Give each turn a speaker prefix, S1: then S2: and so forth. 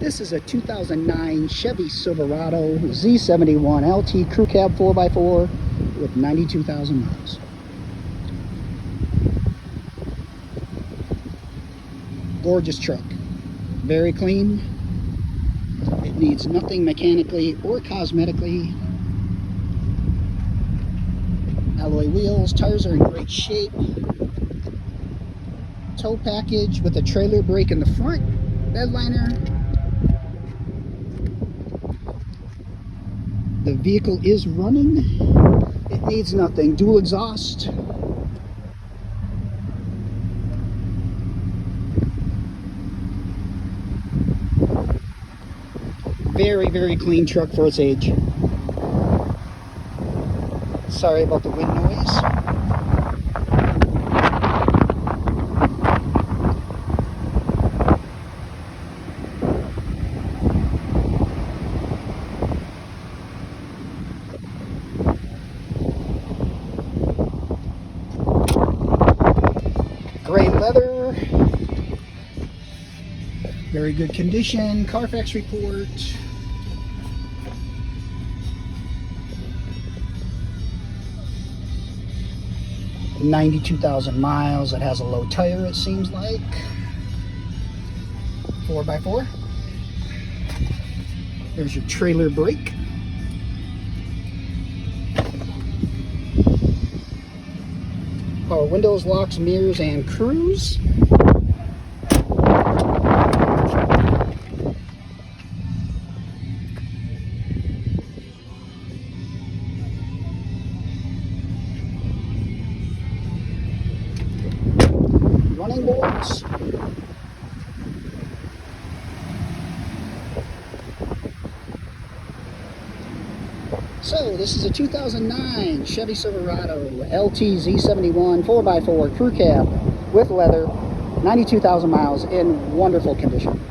S1: This is a 2009 Chevy Silverado Z71 LT Crew Cab 4x4 with 92,000 miles. Gorgeous truck. Very clean. It needs nothing mechanically or cosmetically. Alloy wheels. Tires are in great shape. Tow package with a trailer brake in the front. Bed liner. The vehicle is running. It needs nothing. Dual exhaust. Very, very clean truck for its age. Sorry about the wind noise. Gray leather, very good condition. Carfax report. $92,000 miles. It has a low tire, it seems like. 4x4. There's your trailer brake. Power windows, locks, mirrors, and cruise. Running boards. So this is a 2009 Chevy Silverado LT Z71 4x4 Crew Cab with leather, 92,000 miles in wonderful condition.